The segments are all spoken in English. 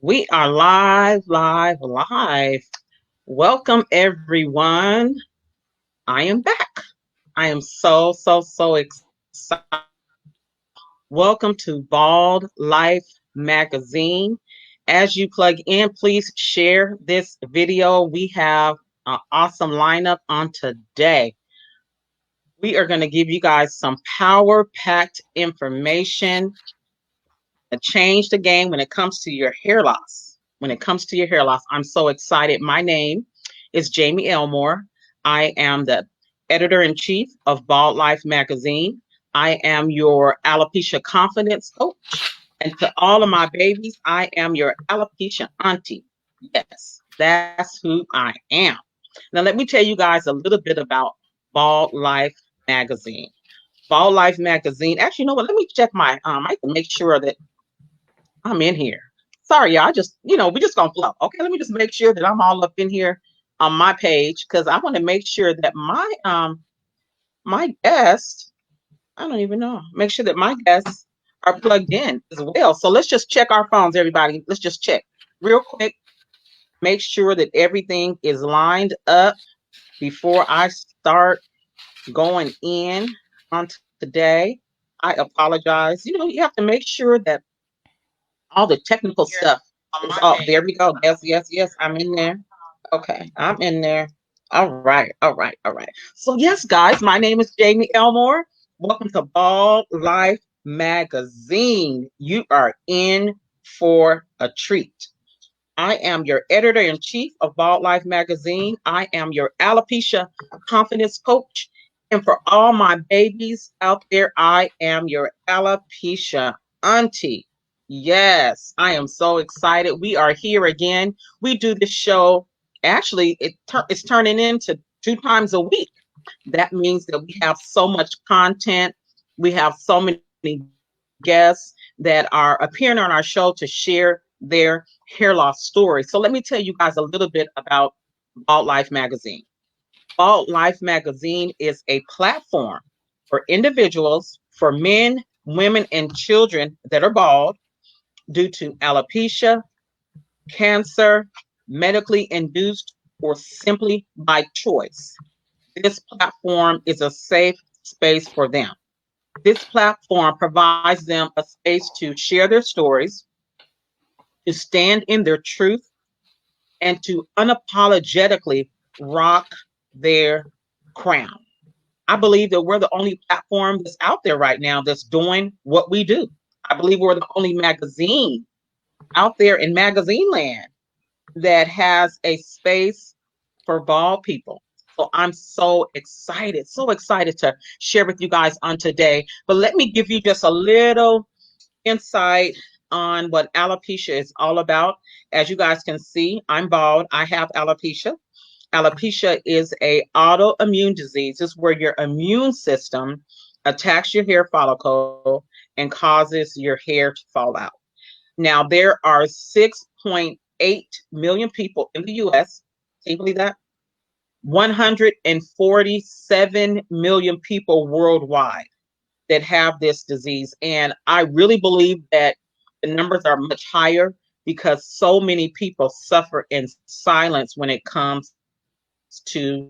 We are live. Welcome, everyone. I am back. I am so excited. Welcome to Bald Life Magazine. As you plug in, please share this video. We have an awesome lineup on today. We are going to give you guys some power-packed information to change the game when it comes to your hair loss. I'm so excited. My name is Jamie Elmore. I am the editor-in-chief of Bald Life Magazine. I am your alopecia confidence coach. And to all of my babies, I am your alopecia auntie. Yes, that's who I am. Now, let me tell you guys a little bit about Bald Life Magazine. Bald Life Magazine. Actually, you know what? Let me check my, I can make sure that I'm in here. Sorry, y'all. We just gonna flow. Okay, let me just make sure that I'm all up in here on my page because I want to make sure that my guests, I don't even know, make sure that my guests are plugged in as well. So let's just check our phones, everybody. Let's just check real quick. Make sure that everything is lined up before I start going in on today. I apologize. You have to make sure that all the technical stuff is off. There we go. Yes. I'm in there. Okay, I'm in there. All right. So yes, guys, my name is Jamie Elmore. Welcome to Bald Life Magazine. You are in for a treat. I am your editor-in-chief of Bald Life Magazine. I am your alopecia confidence coach. And for all my babies out there, I am your alopecia auntie. Yes, I am so excited. We are here again. We do this show. Actually, it's turning into 2 times a week. That means that we have so much content. We have so many guests that are appearing on our show to share their hair loss story. So let me tell you guys a little bit about Bald Life Magazine. Bald Life Magazine is a platform for individuals, for men, women, and children that are bald due to alopecia, cancer, medically induced, or simply by choice. This platform is a safe space for them. This platform provides them a space to share their stories, to stand in their truth, and to unapologetically rock their crown. I believe that we're the only platform that's out there right now that's doing what we do. I believe we're the only magazine out there in magazine land that has a space for bald people. So I'm so excited to share with you guys on today. But let me give you just a little insight on what alopecia is all about. As you guys can see, I'm bald. I have alopecia. Alopecia is a autoimmune disease. It's where your immune system attacks your hair follicle and causes your hair to fall out. Now, there are 6.8 million people in the US. Can you believe that? 147 million people worldwide that have this disease. And I really believe that the numbers are much higher because so many people suffer in silence when it comes to,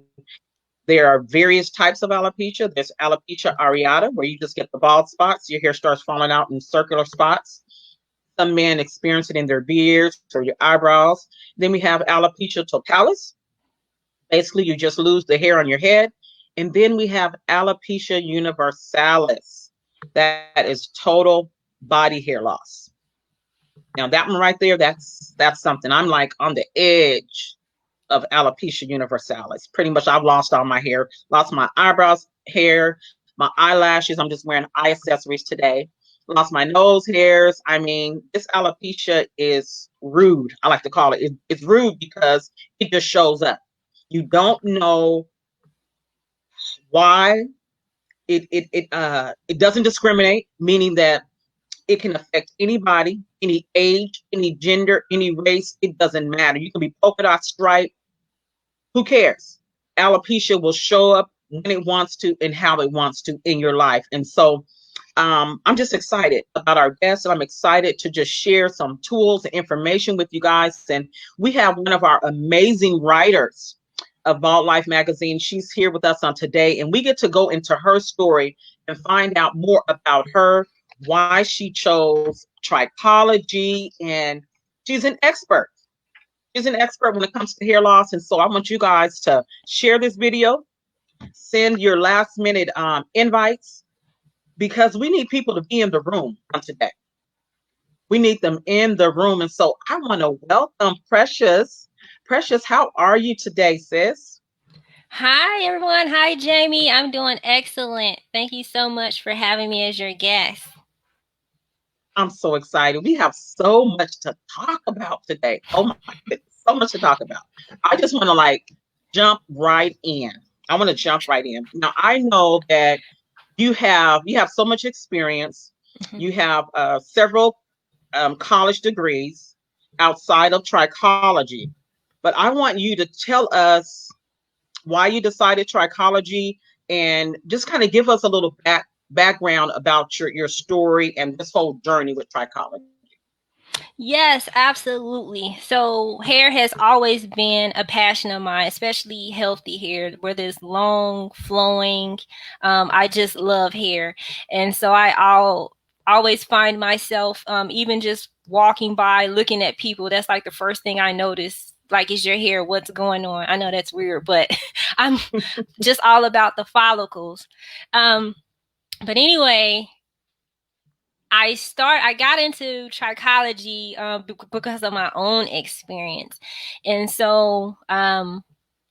there are various types of alopecia. There's alopecia areata, where you just get the bald spots, your hair starts falling out in circular spots. Some men experience it in their beards or your eyebrows. Then we have alopecia totalis. Basically, you just lose the hair on your head. And then we have alopecia universalis. That is total body hair loss. Now, that one right there, that's something. I'm like on the edge of alopecia universalis. Pretty much, I've lost all my hair, lost my eyebrows hair, my eyelashes. I'm just wearing eye accessories today. Lost my nose hairs. I mean, this alopecia is rude. I like to call it. It's rude because it just shows up. You don't know why. It doesn't discriminate, meaning that it can affect anybody, any age, any gender, any race. It doesn't matter. You can be polka dot stripe. Who cares? Alopecia will show up when it wants to and how it wants to in your life. And so I'm just excited about our guests, and I'm excited to just share some tools and information with you guys. And we have one of our amazing writers of Bald Life magazine. She's here with us on today, and we get to go into her story and find out more about her, why she chose trichology, and she's an expert. She's an expert when it comes to hair loss. And so I want you guys to share this video, send your last minute invites, because we need people to be in the room on today. We need them in the room. And so I want to welcome Precious. Precious, how are you today, sis? Hi, everyone. Hi, Jamie. I'm doing excellent. Thank you so much for having me as your guest. I'm so excited. We have so much to talk about today. Oh my goodness, so much to talk about. I just want to jump right in. I want to jump right in. Now I know that you have so much experience. Mhm. You have several college degrees outside of trichology, but I want you to tell us why you decided trichology, and just kind of give us a little background about your story and this whole journey with trichology. Yes, absolutely. So, hair has always been a passion of mine, especially healthy hair, whether it's long, flowing. I just love hair. And so, always find myself, even just walking by, looking at people. That's like the first thing I notice. Like, is your hair? What's going on? I know that's weird, but I'm just all about the follicles. Um, but anyway, I got into trichology because of my own experience, and so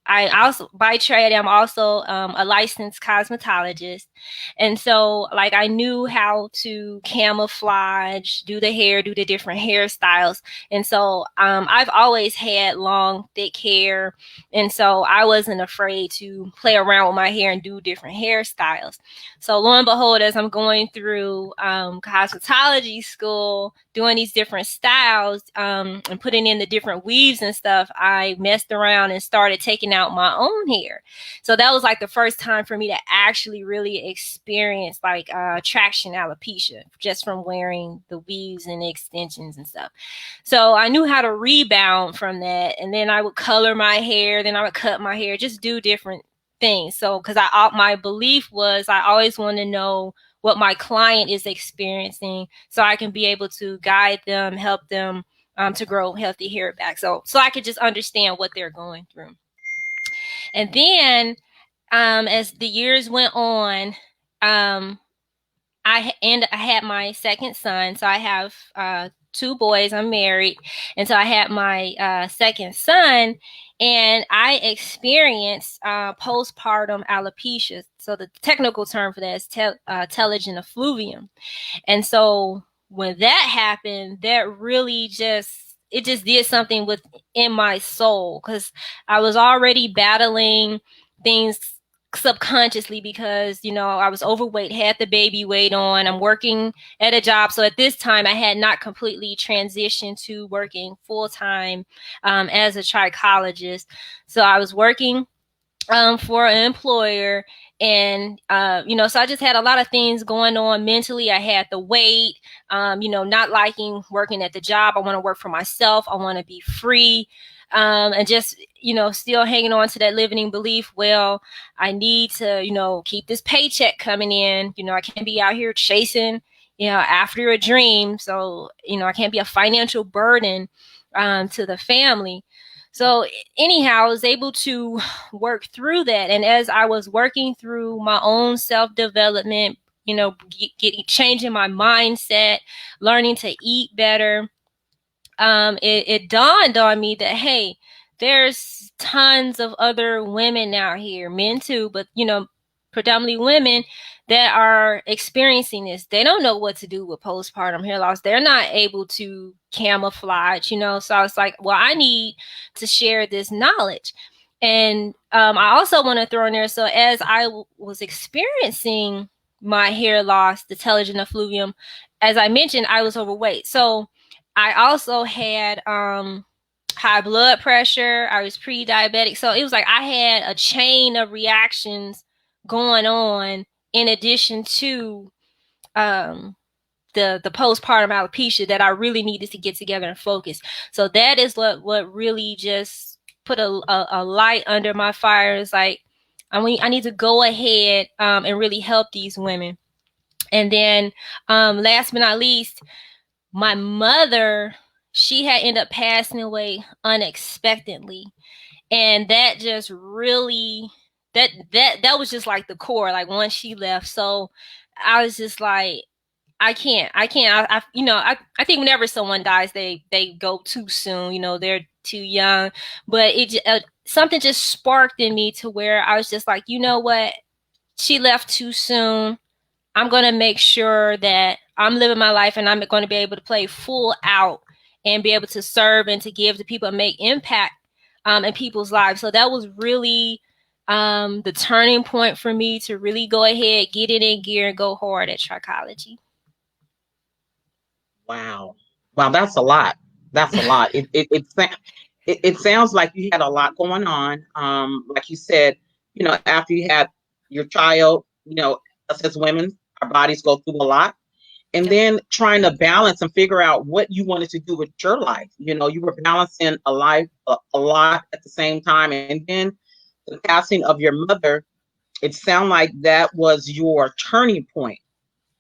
I also, by trade, I'm also a licensed cosmetologist. And so, like, I knew how to camouflage, do the hair, do the different hairstyles. And so, I've always had long, thick hair. And so, I wasn't afraid to play around with my hair and do different hairstyles. So, lo and behold, as I'm going through cosmetology school, doing these different styles and putting in the different weaves and stuff, I messed around and started taking out my own hair. So that was like the first time for me to actually really experience like traction alopecia just from wearing the weaves and the extensions and stuff. So I knew how to rebound from that, and then I would color my hair, then I would cut my hair, just do different things. So because my belief was I always want to know what my client is experiencing so I can be able to guide them, help them to grow healthy hair back. So I could just understand what they're going through. And then as the years went on, um, I had my second son. So I have two boys. I'm married, and so I had my second son, and I experienced postpartum alopecia. So the technical term for that is telogen effluvium. And so when that happened, that really just did something within my soul, because I was already battling things subconsciously because I was overweight, had the baby weight on. I'm working at a job, so at this time I had not completely transitioned to working full time as a trichologist. So I was working for an employer, and so I just had a lot of things going on mentally. I had the weight, not liking working at the job. I want to work for myself. I want to be free, and just still hanging on to that limiting belief. Well, I need to keep this paycheck coming in. I can't be out here chasing after a dream. So I can't be a financial burden to the family. So anyhow, I was able to work through that. And as I was working through my own self-development, changing my mindset, learning to eat better, it dawned on me that, hey, there's tons of other women out here, men too, but predominantly women that are experiencing this. They don't know what to do with postpartum hair loss. They're not able to camouflage, so I was like, well, I need to share this knowledge. And I also want to throw in there, so as I was experiencing my hair loss, the telogen effluvium, as I mentioned, I was overweight. So I also had high blood pressure. I was pre-diabetic. So it was like I had a chain of reactions going on in addition to the postpartum alopecia that I really needed to get together and focus. So that is what really just put a light under my fire. It's like I need to go ahead and really help these women. And then last but not least, my mother, she had ended up passing away unexpectedly. And that just really that was just like the core, like once she left. So I was just like, I can't. I think whenever someone dies, they go too soon. They're too young. But something just sparked in me to where I was just like, you know what? She left too soon. I'm gonna make sure that I'm living my life, and I'm going to be able to play full out and be able to serve and to give to people and make impact in people's lives. So that was really the turning point for me to really go ahead, get it in gear, and go hard at Trichology. Wow. Wow, that's a lot. That's a lot. It sounds like you had a lot going on. Like you said, after you had your child, us as women, our bodies go through a lot. And Yep. then trying to balance and figure out what you wanted to do with your life. You were balancing a lot at the same time. And then the passing of your mother, it sounded like that was your turning point,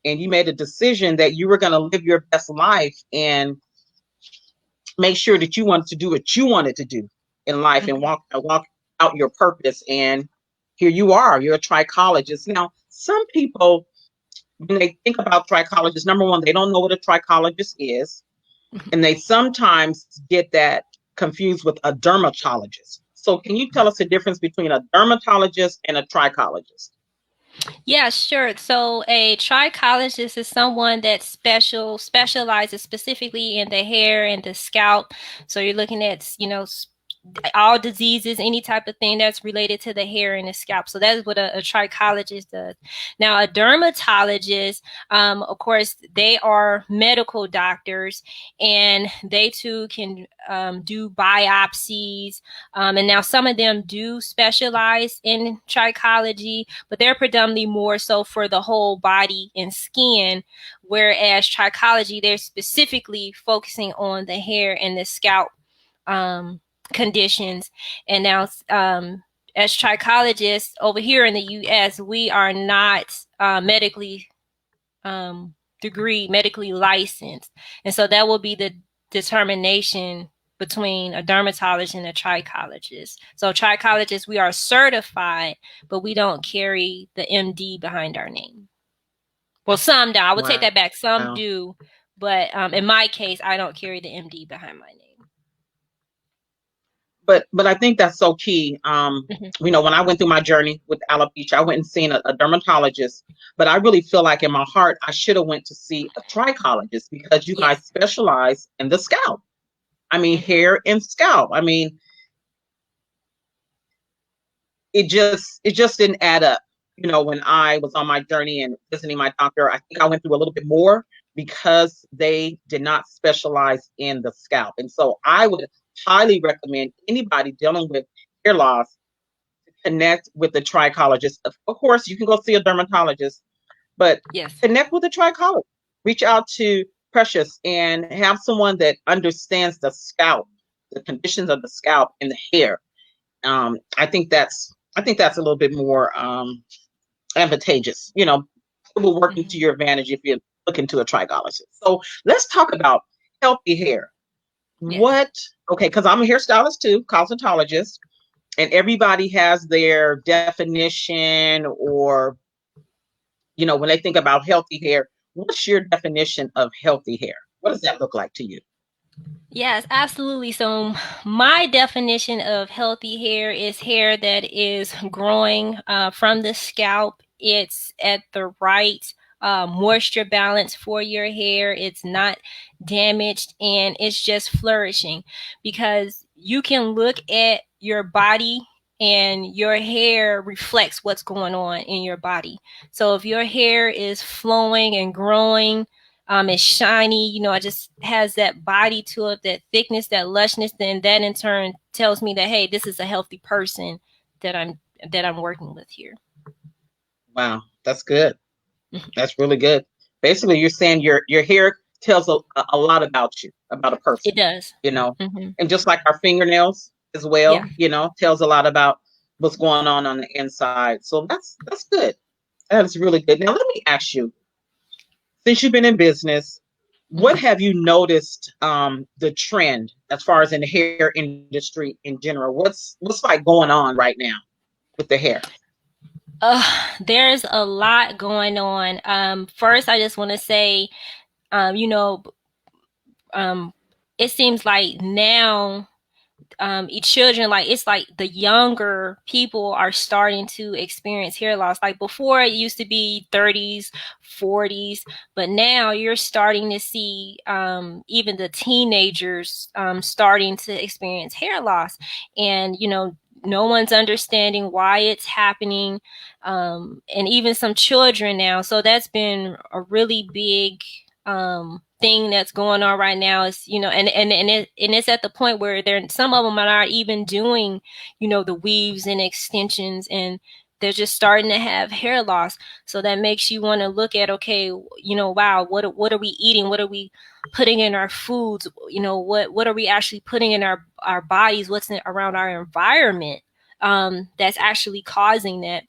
and you made a decision that you were going to live your best life and make sure that you wanted to do what you wanted to do in life and walk out your purpose. And here you are, you're a trichologist. Now, some people, when they think about trichologists, number one, they don't know what a trichologist is. And they sometimes get that confused with a dermatologist. So can you tell us the difference between a dermatologist and a trichologist? Yeah, sure. So a trichologist is someone that specializes specifically in the hair and the scalp. So you're looking at, all diseases, any type of thing that's related to the hair and the scalp. So that is what a trichologist does. Now, a dermatologist, of course, they are medical doctors, and they too can do biopsies. And now some of them do specialize in trichology, but they're predominantly more so for the whole body and skin. Whereas trichology, they're specifically focusing on the hair and the scalp conditions. And now, as trichologists over here in the U.S., we are not medically medically licensed, and so that will be the determination between a dermatologist and a trichologist. So trichologists, we are certified, but we don't carry the MD behind our name. Well, some do. I would take Wow. that back. Some do, but in my case, I don't carry the MD behind my name. But I think that's so key. When I went through my journey with alopecia, I went and seen a dermatologist, but I really feel like in my heart I should have went to see a trichologist, because you guys Yes. specialize in the scalp. I mean, hair and scalp. I mean, it just didn't add up. When I was on my journey and visiting my doctor, I think I went through a little bit more because they did not specialize in the scalp. And so I would highly recommend anybody dealing with hair loss to connect with the trichologist. Of course, you can go see a dermatologist, but Yes. connect with a trichologist. Reach out to Precious and have someone that understands the scalp, the conditions of the scalp and the hair. I think that's a little bit more advantageous. It will work into your advantage if you look into a trichologist. So let's talk about healthy hair. Yes. Okay, because I'm a hairstylist too, cosmetologist, and everybody has their definition, or, when they think about healthy hair, what's your definition of healthy hair? What does that look like to you? Yes, absolutely. So, my definition of healthy hair is hair that is growing from the scalp. It's at the right moisture balance for your hair. It's not damaged, and it's just flourishing, because you can look at your body and your hair reflects what's going on in your body. So, if your hair is flowing and growing, it's shiny, it just has that body to it, that thickness, that lushness, then that in turn tells me that, hey, this is a healthy person that I'm working with here. Wow, that's good. That's really good. basically you're saying your hair tells a lot about you, about a It person, does. you know, Mm-hmm. and just like our fingernails as Yeah. well, you know, tells a lot about what's going on the inside. So that's good. That's really good. Now let me ask you, since you've been in business, what Mm-hmm. have you noticed the trend as far as in the hair industry in general? What's like going on right now with the hair? There's a lot going on. First, I just want to say, you know, um, it seems like now children, like it's like the younger people are starting to experience hair loss. Like before it used to be 30s, 40s, but now you're starting to see even the teenagers starting to experience hair loss. And no one's understanding why it's happening, and even some children now. So that's been a really big thing that's going on right now. Is and it's at the point where some of them are not even doing the weaves and extensions, and they're just starting to have hair loss. So that makes you want to look at, okay, wow, what are we eating, what are we putting in our foods, what are we actually putting in our bodies, what's around our environment that's actually causing that.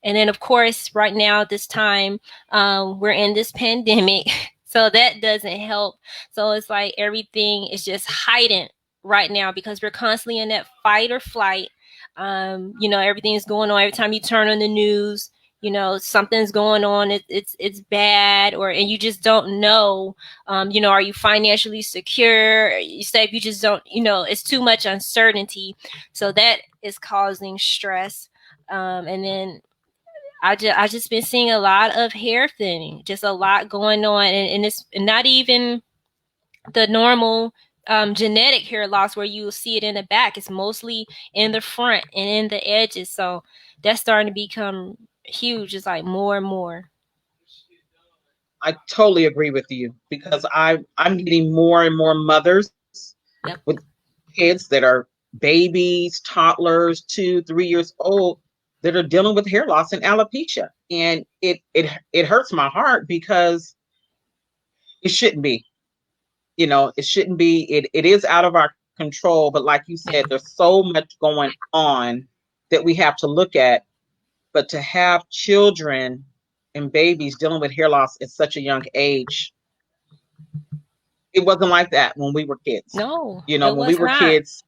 And then, of course, right now at this time, we're in this pandemic, so that doesn't help. So it's like everything is just heightened right now because we're constantly in that fight or flight. Everything's going on. Every time you turn on the news, something's going on. It's bad, and you just don't know. Are you financially secure? You say if you just don't, it's too much uncertainty. So that is causing stress. And then I just been seeing a lot of hair thinning, just a lot going on, and it's not even the normal genetic hair loss where you will see it in the back. It's mostly in the front and in the edges. So that's starting to become huge. It's like more and more. I totally agree with you because I'm getting more and more mothers Yep. with kids that are babies, toddlers, 2, 3 years old that are dealing with hair loss and alopecia, and it hurts my heart because it shouldn't be. You know, it shouldn't be. It is out of our control, but like you Yeah. said, there's so much going on that we have to look at. But to have children and babies dealing with hair loss at such a young age, it wasn't like that when we were kids. No, You know, it when we was were not. kids,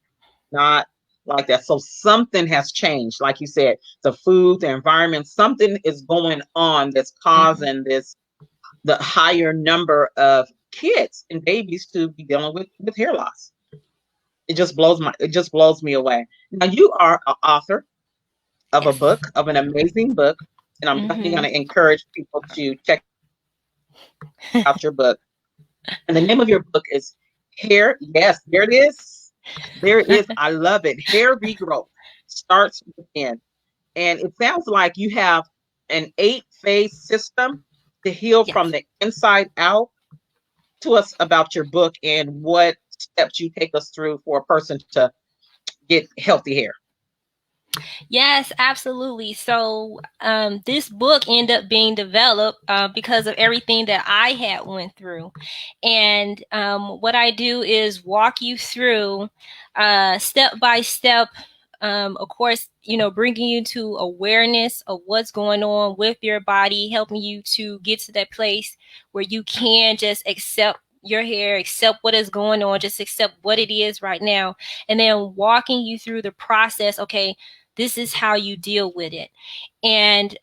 not like that. So something has changed. Like you said, the food, the environment, something is going on that's Mm-hmm. causing the higher number of kids and babies to be dealing with hair loss. It just blows me away. Now you are an author of a Yes. book, of an amazing book, and I'm definitely Mm-hmm. going to encourage people to check out your book. And the name of your book is Hair. Yes, there it is. There it is. I love it. Hair regrowth starts within. And it sounds like you have an 8-phase system to heal from Yes. the inside out. To us about your book and what steps you take us through for a person to get healthy hair. Yes, absolutely. So this book ended up being developed because of everything that I had went through. And what I do is walk you through step by step. Of course, bringing you to awareness of what's going on with your body, helping you to get to that place where you can just accept your hair, accept what is going on, just accept what it is right now, and then walking you through the process. Okay, this is how you deal with it. And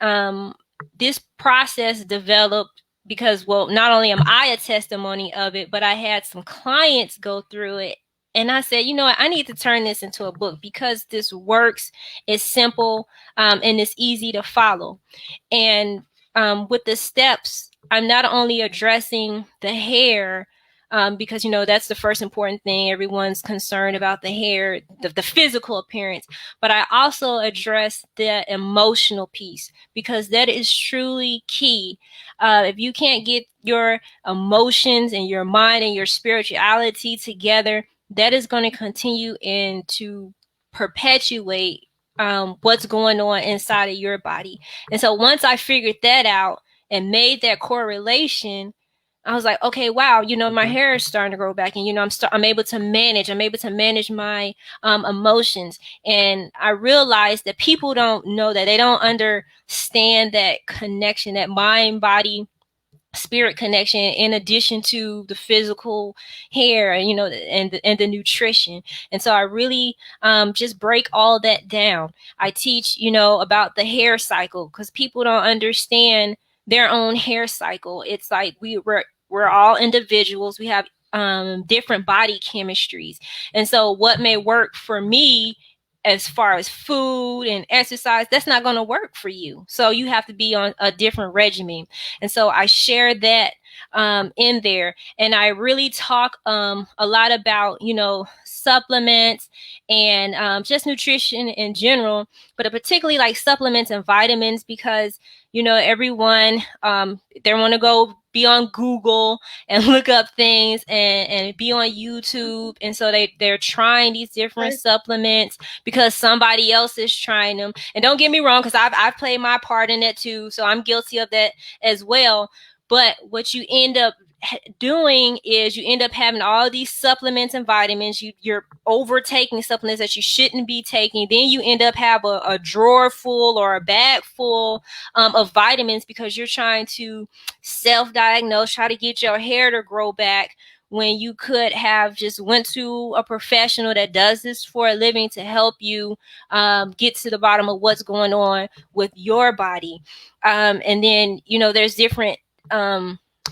this process developed because, well, not only am I a testimony of it, but I had some clients go through it. And I said, you know what, I need to turn this into a book because this works, it's simple, and it's easy to follow. And with the steps, I'm not only addressing the hair, because that's the first important thing. Everyone's concerned about the hair, the physical appearance, but I also address the emotional piece because that is truly key. If you can't get your emotions and your mind and your spirituality together, that is going to continue and to perpetuate what's going on inside of your body. And so once I figured that out, and made that correlation, I was like, okay, wow, my hair is starting to grow back, and I'm able to manage my emotions. And I realized that people don't know that. They don't understand that connection, that mind body spirit connection, in addition to the physical hair, and the nutrition. And so I really just break all that down. I teach about the hair cycle, because people don't understand their own hair cycle. It's like we're all individuals. We have different body chemistries, and so what may work for me as far as food and exercise, that's not going to work for you. So you have to be on a different regimen. And so I share that in there. And I really talk a lot about, supplements and just nutrition in general, but particularly like supplements and vitamins, because, everyone, they want to go be on Google and look up things, and be on YouTube. And so they're trying these different supplements because somebody else is trying them. And don't get me wrong, because I've played my part in it too. So I'm guilty of that as well. But what you end up doing is you end up having all these supplements and vitamins. You're overtaking supplements that you shouldn't be taking. Then you end up have a drawer full or a bag full of vitamins, because you're trying to self-diagnose, try to get your hair to grow back, when you could have just went to a professional that does this for a living to help you get to the bottom of what's going on with your body. And then, there's different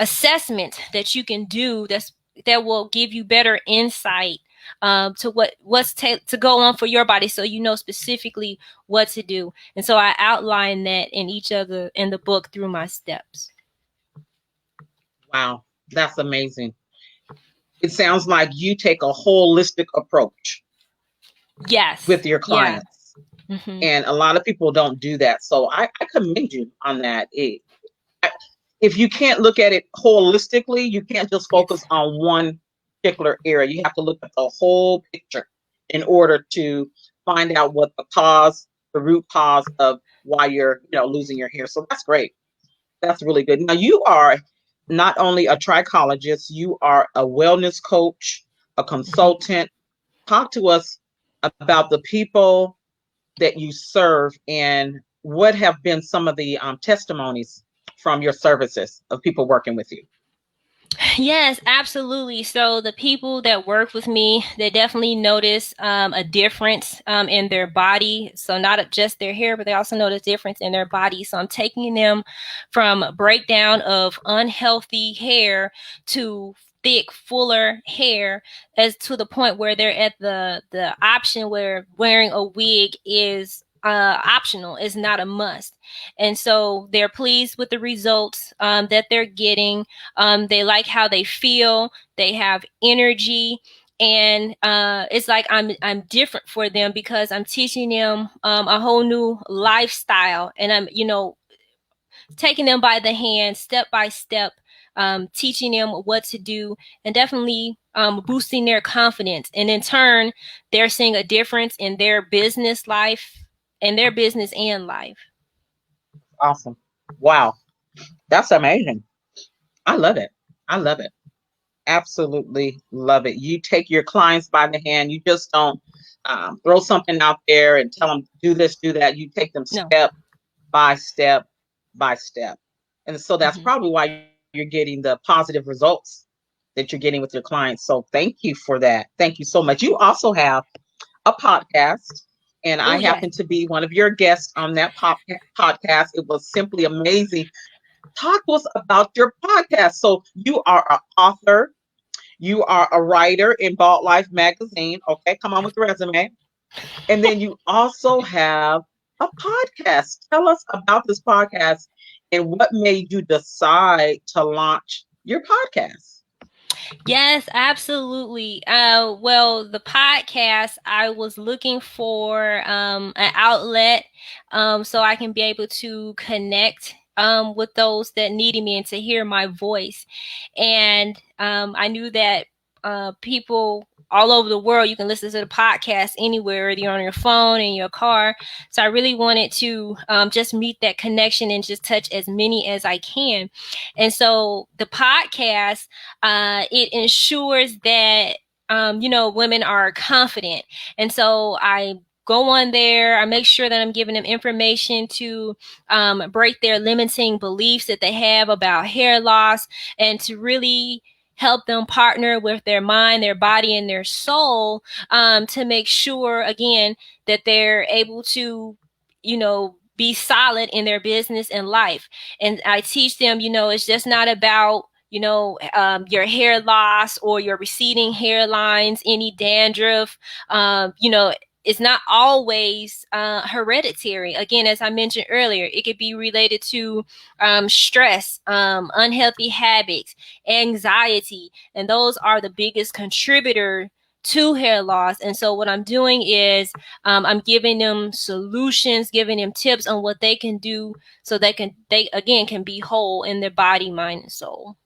assessment that you can do that will give you better insight to what's to go on for your body, so specifically what to do. And so I outline that in the book through my steps. Wow, that's amazing. It sounds like you take a holistic approach. Yes. With your clients. Yeah. Mm-hmm. And a lot of people don't do that. So I commend you on that. If you can't look at it holistically, you can't just focus on one particular area. You have to look at the whole picture in order to find out what the root cause of why you're, losing your hair. So that's great. That's really good. Now, you are not only a trichologist, you are a wellness coach, a consultant. Talk to us about the people that you serve, and what have been some of the testimonies from your services of people working with you. Yes, absolutely. So the people that work with me, they definitely notice a difference in their body. So not just their hair, but they also notice difference in their body. So I'm taking them from a breakdown of unhealthy hair to thick, fuller hair, as to the point where they're at the option where wearing a wig is optional, is not a must. And so they're pleased with the results that they're getting. They like how they feel. They have energy. And it's like I'm different for them, because I'm teaching them a whole new lifestyle. And I'm, taking them by the hand, step by step, teaching them what to do, and definitely boosting their confidence. And in turn, they're seeing a difference in their business life, and their business and life. Awesome. Wow. That's amazing. I love it. I love it. Absolutely love it. You take your clients by the hand. You just don't throw something out there and tell them, do this, do that. You take them step by step by step. And so that's probably why you're getting the positive results that you're getting with your clients. So thank you for that. Thank you so much. You also have a podcast, and I happen to be one of your guests on that podcast. It was simply amazing. Talk to us about your podcast. So you are an author, you are a writer in Bald Life magazine. Okay, come on with the resume. And then you also have a podcast. Tell us about this podcast and what made you decide to launch your podcast. Yes, absolutely. Well, the podcast, I was looking for an outlet so I can be able to connect with those that needed me and to hear my voice. And I knew that people all over the world. You can listen to the podcast anywhere, whether you're on your phone, in your car. So I really wanted to just meet that connection and just touch as many as I can. And so the podcast, it ensures that, women are confident. And so I go on there. I make sure that I'm giving them information to break their limiting beliefs that they have about hair loss, and to really help them partner with their mind, their body, and their soul, to make sure, again, that they're able to, be solid in their business and life. And I teach them, it's just not about your hair loss or your receding hairlines, any dandruff. It's not always hereditary. Again, as I mentioned earlier, it could be related to stress, unhealthy habits, anxiety, and those are the biggest contributor to hair loss. And so what I'm doing is I'm giving them solutions, giving them tips on what they can do so they again can be whole in their body, mind, and soul.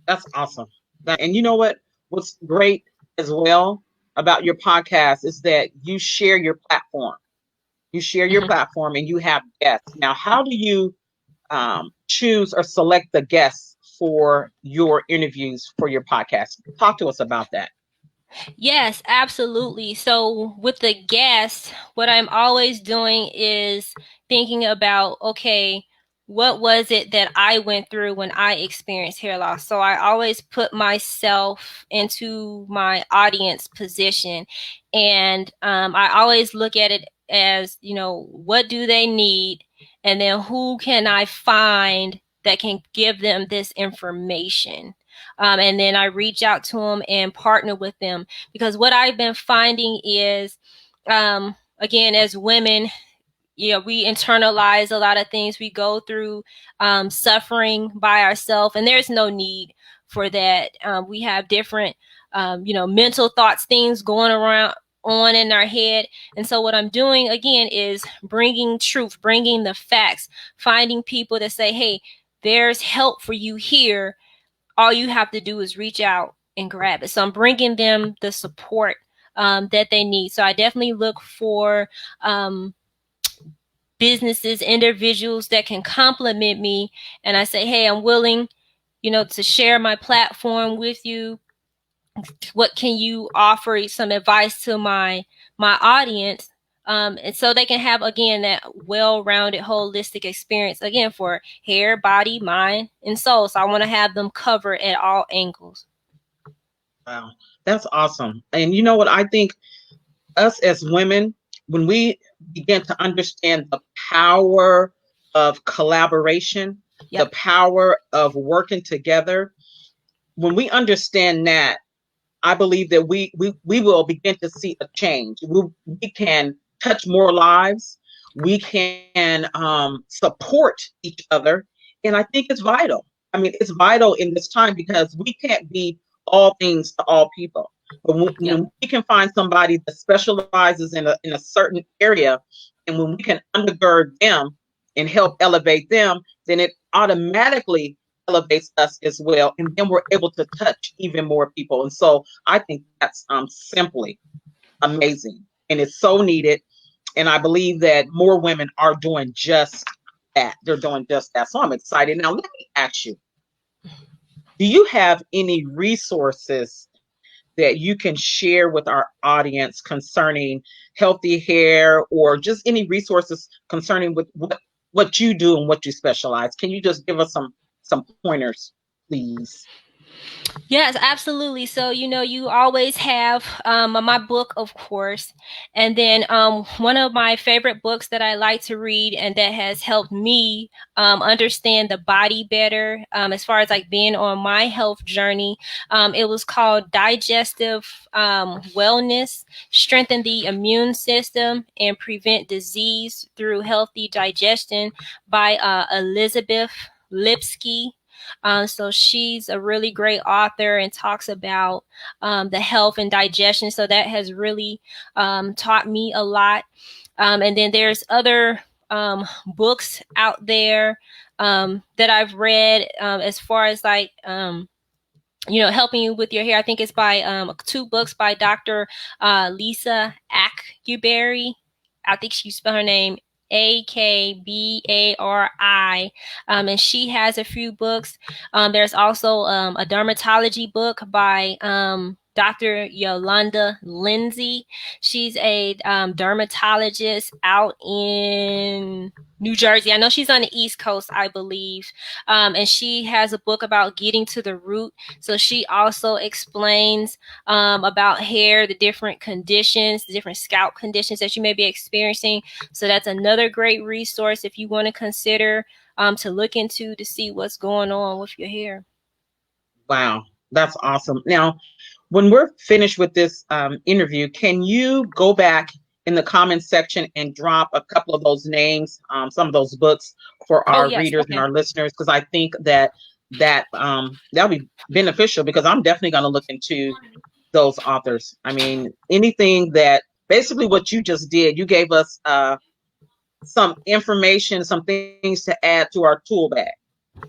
That's awesome. And you know what? What's great as well about your podcast is that you share your platform. You share your platform and you have guests. Now, how do you choose or select the guests for your interviews for your podcast? Talk to us about that. Yes, absolutely. So with the guests, what I'm always doing is thinking about, okay, what was it that I went through when I experienced hair loss? So I always put myself into my audience position, and I always look at it as, what do they need? And then who can I find that can give them this information? And then I reach out to them and partner with them, because what I've been finding is, again, as women, we internalize a lot of things. We go through suffering by ourselves, and there's no need for that. We have different, mental thoughts, things going around on in our head. And so what I'm doing, again, is bringing truth, bringing the facts, finding people that say, hey, there's help for you here. All you have to do is reach out and grab it. So I'm bringing them the support that they need. So I definitely look for businesses, individuals that can complement me. And I say, hey, I'm willing, to share my platform with you. What can you offer? Some advice to my audience, and so they can have, again, that well-rounded, holistic experience, again, for hair, body, mind, and soul. So I want to have them covered at all angles. Wow, that's awesome. And you know what? I think us as women, when we begin to understand the power of collaboration, the power of working together, when we understand that, I believe that we will begin to see a change. We can touch more lives. We can support each other. And I think it's vital. I mean, it's vital in this time because we can't be all things to all people. But when we can find somebody that specializes in a certain area, and when we can undergird them and help elevate them, then it automatically elevates us as well, and then we're able to touch even more people. And so I think that's simply amazing, and it's so needed. And I believe that more women are doing just that. They're doing just that. So I'm excited. Now let me ask you, do you have any resources that you can share with our audience concerning healthy hair, or just any resources concerning with what you do and what you specialize? Can you just give us some pointers, please? Yes, absolutely. So, you always have my book, of course. And then one of my favorite books that I like to read and that has helped me understand the body better, as far as like being on my health journey, it was called Digestive Wellness, Strengthen the Immune System and Prevent Disease Through Healthy Digestion by Elizabeth Lipski. So she's a really great author and talks about the health and digestion. So that has really taught me a lot. And then there's other books out there that I've read, as far as like helping you with your hair. I think it's by 2 books by Dr. Lisa Akbari. I think she spelled her name Akbari, and she has a few books. There's also a dermatology book by Dr. Yolanda Lenzy. She's a dermatologist out in New Jersey. I know she's on the East Coast, I believe. And she has a book about getting to the root. So she also explains about hair, the different conditions, the different scalp conditions that you may be experiencing. So that's another great resource if you want to consider to look into to see what's going on with your hair. Wow, that's awesome. Now, when we're finished with this interview, can you go back in the comments section and drop a couple of those names, some of those books for Oh, our yes. readers and Okay. our listeners? Because I think that'll be beneficial, because I'm definitely going to look into those authors. I mean, anything that basically what you just did, you gave us some information, some things to add to our tool bag.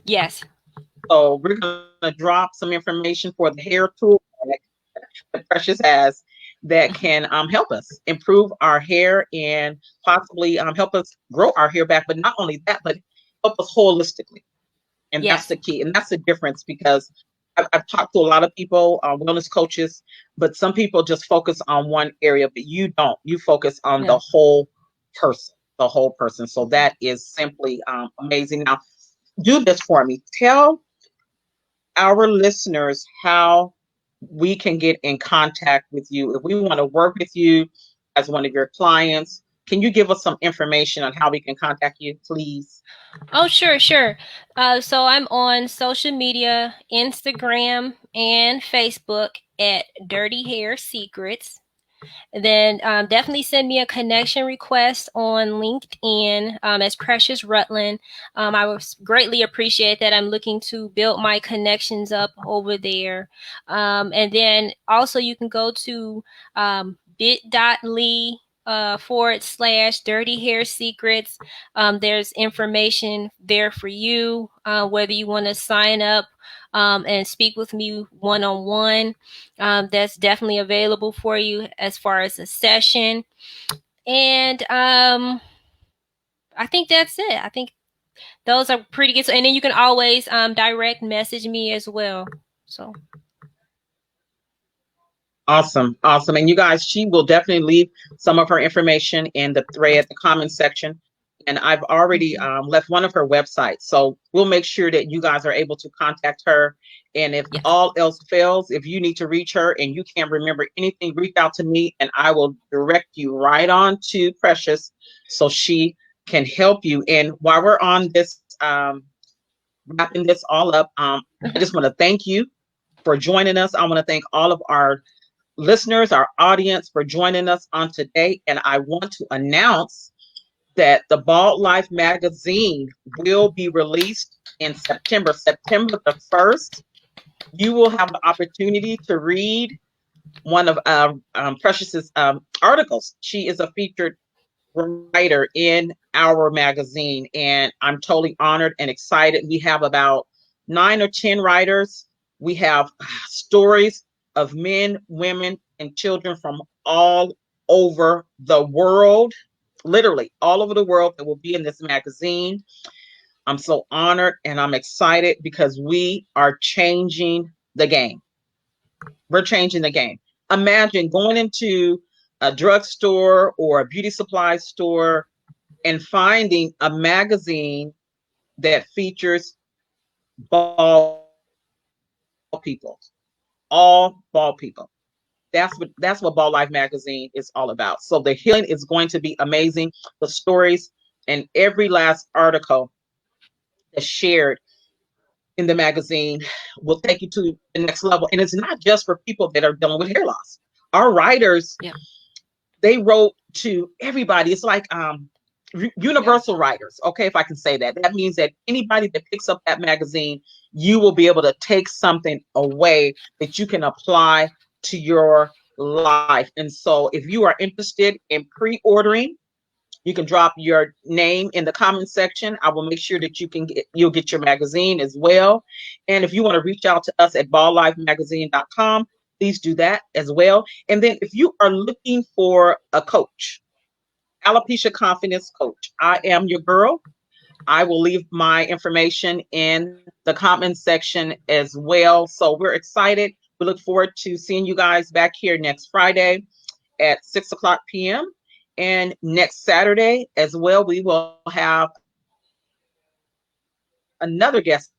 Yes. So we're going to drop some information for the hair tool bag that Precious has that can help us improve our hair and possibly help us grow our hair back. But not only that, but help us holistically. And that's Yes. the key. And that's the difference, because I've talked to a lot of people, wellness coaches, but some people just focus on one area, but you don't. You focus on Yeah. the whole person, the whole person. So that is simply amazing. Now, do this for me. Tell our listeners how we can get in contact with you. If we want to work with you as one of your clients, can you give us some information on how we can contact you, please? Oh, sure, sure. So I'm on social media, Instagram and Facebook at Dirty Hair Secrets. Then definitely send me a connection request on LinkedIn as Precious Rutland. I would greatly appreciate that. I'm looking to build my connections up over there. And then also you can go to bit.ly / Dirty Hair Secrets. There's information there for you, whether you want to sign up and speak with me one on one. That's definitely available for you as far as a session. And I think that's it. I think those are pretty good. So, and then you can always direct message me as well. So Awesome. Awesome. And you guys, she will definitely leave some of her information in the thread, the comment section. And I've already left one of her websites. So we'll make sure that you guys are able to contact her. And if yes. all else fails, if you need to reach her and you can't remember anything, reach out to me and I will direct you right on to Precious so she can help you. And while we're on this, wrapping this all up, I just want to thank you for joining us. I want to thank all of our listeners, our audience, for joining us on today. And I want to announce that the Bald Life magazine will be released in September, September the 1st. You will have the opportunity to read one of Precious's articles. She is a featured writer in our magazine, and I'm totally honored and excited. We have about 9 or 10 writers. We have stories of men, women, and children from all over the world, literally all over the world, that will be in this magazine. I'm so honored and I'm excited because we are changing the game. We're changing the game. Imagine going into a drugstore or a beauty supply store and finding a magazine that features bald people, all bald people. That's what Bald Life magazine is all about. So the healing is going to be amazing. The stories and every last article that's shared in the magazine will take you to the next level. And it's not just for people that are dealing with hair loss. Our writers, Yeah. they wrote to everybody. It's like Yeah. universal writers. Okay, if I can say that. That means that anybody that picks up that magazine, you will be able to take something away that you can apply to your life. And so if you are interested in pre-ordering You can drop your name in the comment section. I will make sure that you'll get your magazine as well. And if you want to reach out to us at balllifemagazine.com, please do that as well. And then if you are looking for a coach, alopecia confidence coach, I am your girl. I will leave my information in the comment section as well. So we're excited. We look forward to seeing you guys back here next Friday at 6 o'clock p.m. And next Saturday as well, we will have another guest.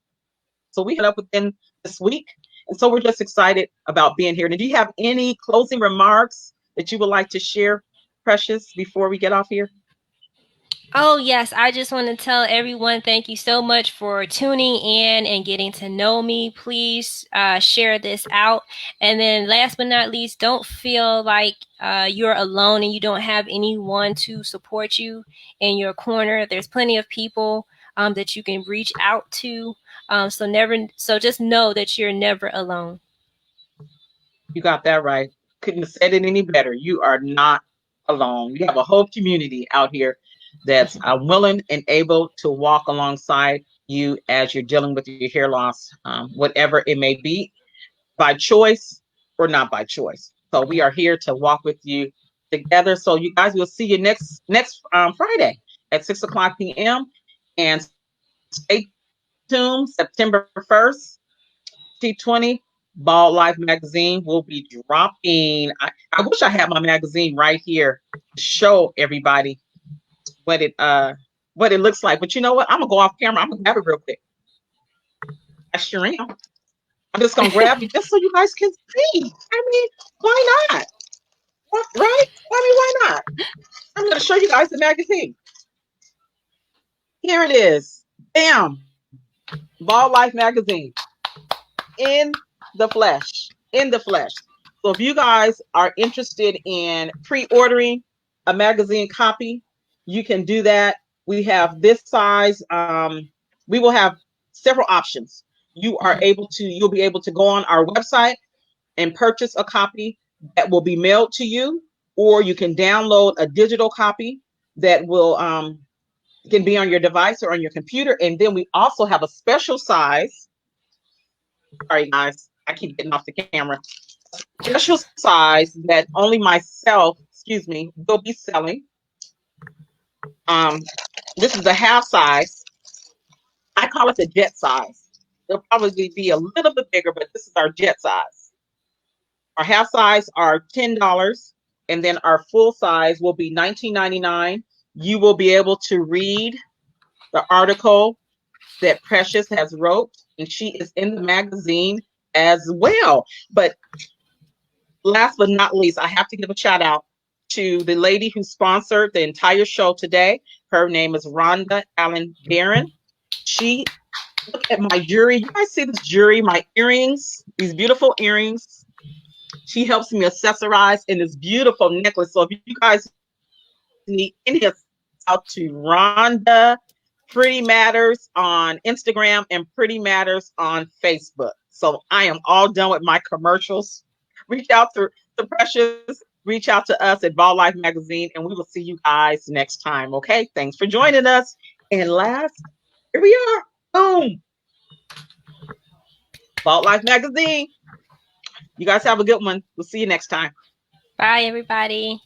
So we have up within this week. And so we're just excited about being here. And do you have any closing remarks that you would like to share, Precious, before we get off here? Oh, yes. I just want to tell everyone thank you so much for tuning in and getting to know me. Please share this out. And then, last but not least, don't feel like you're alone and you don't have anyone to support you in your corner. There's plenty of people that you can reach out to. So just know that you're never alone. You got that right. Couldn't have said it any better. You are not alone. You have a whole community out here that's willing and able to walk alongside you as you're dealing with your hair loss, whatever it may be, by choice or not by choice. So we are here to walk with you together. So you guys, will see you next Friday at 6 o'clock p.m. And stay tuned. September 1st, 2020, Bald Life magazine will be dropping. I wish I had my magazine right here to show everybody what it looks like. But you know what? I'm gonna go off camera. I'm gonna grab it real quick. I sure am. I'm just gonna grab it just so you guys can see. I mean, why not? Right? I mean, why not? I'm gonna show you guys the magazine. Here it is. Bam! Bald Life magazine in the flesh. In the flesh. So if you guys are interested in pre-ordering a magazine copy, you can do that. We have this size. We will have several options. You'll be able to go on our website and purchase a copy that will be mailed to you, or you can download a digital copy that will can be on your device or on your computer. And then we also have a special size. Sorry, guys, I keep getting off the camera. Special size that only myself, will be selling. Um, this is a half size. I call it the jet size. It'll probably be a little bit bigger, but this is our jet size. Our half size are $10, and then our full size will be $19.99. You will be able to read the article that Precious has wrote, and she is in the magazine as well. But last but not least, I have to give a shout out to the lady who sponsored the entire show today. Her name is Rhonda Allen Barron. She, look at my jewelry. You guys see this jewelry, my earrings, these beautiful earrings. She helps me accessorize in this beautiful necklace. So if you guys need any out to Rhonda Pretty Matters on Instagram and Pretty Matters on Facebook. So I am all done with my commercials. Reach out to Precious. Reach out to us at Bald Life Magazine, and we will see you guys next time. Okay? Thanks for joining us. And last, here we are. Boom. Bald Life Magazine. You guys have a good one. We'll see you next time. Bye, everybody.